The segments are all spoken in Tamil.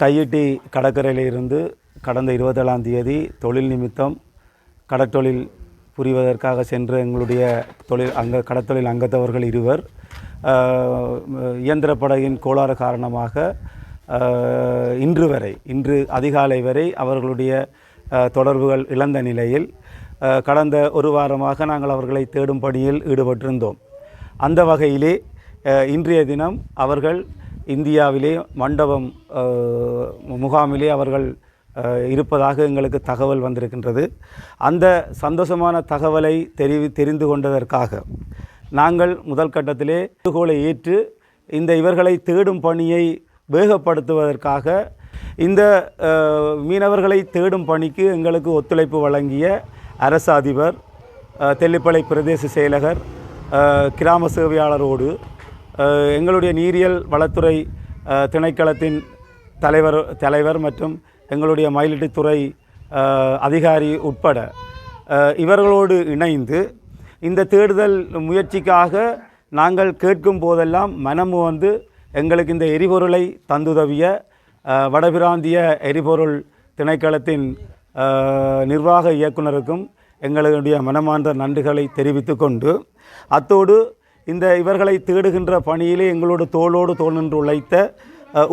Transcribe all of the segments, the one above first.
தையிட்டி கடற்கரையிலிருந்து கடந்த 27ஆம் தேதி தொழில் நிமித்தம் கடற்தொழில் புரிவதற்காக சென்ற எங்களுடைய கடற்தொழில் அங்கத்தவர்கள் இருவர் இயந்திரப்படகின் கோளாறு காரணமாக இன்று அதிகாலை வரை அவர்களுடைய தொடர்புகள் இழந்த நிலையில் கடந்த ஒரு வாரமாக நாங்கள் அவர்களை தேடும் பணியில் ஈடுபட்டிருந்தோம். அந்த வகையிலே இன்றைய தினம் அவர்கள் இந்தியாவிலே மண்டபம் முகாமிலே அவர்கள் இருப்பதாக எங்களுக்கு தகவல் வந்திருக்கின்றது. அந்த சந்தோஷமான தகவலை தெரிந்து கொண்டதற்காக நாங்கள் முதல் கட்டத்திலே வேண்டுகோளை ஏற்று இவர்களை தேடும் பணியை வேகப்படுத்துவதற்காக இந்த மீனவர்களை தேடும் பணிக்கு எங்களுக்கு ஒத்துழைப்பு வழங்கிய அரசு அதிபர், தெல்லிப்பளை பிரதேச செயலகர், கிராம சேவையாளரோடு எங்களுடைய நீரியல் வளத்துறை திணைக்களத்தின் தலைவர் மற்றும் எங்களுடைய மயிலிட்டுத்துறை அதிகாரி உட்பட இவர்களோடு இணைந்து இந்த தேடுதல் முயற்சிக்காக நாங்கள் கேட்கும் போதெல்லாம் மனமு வந்து எங்களுக்கு இந்த எரிபொருளை தந்துதவிய வடபிராந்திய எரிபொருள் திணைக்களத்தின் நிர்வாக இயக்குனருக்கும் எங்களுடைய மனமார்ந்த நன்றிகளை தெரிவித்து கொண்டு, அத்தோடு இவர்களை தேடுகின்ற பணியிலே எங்களோடு தோளோடு தோள் நின்று உழைத்த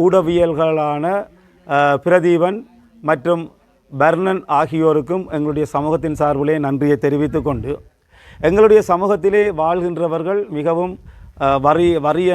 ஊடகவியல்களான பிரதீபன் மற்றும் பர்னன் ஆகியோருக்கும் எங்களுடைய சமூகத்தின் சார்பிலே நன்றியை தெரிவித்து கொண்டு, எங்களுடைய சமூகத்திலே வாழ்கின்றவர்கள் மிகவும் வறிய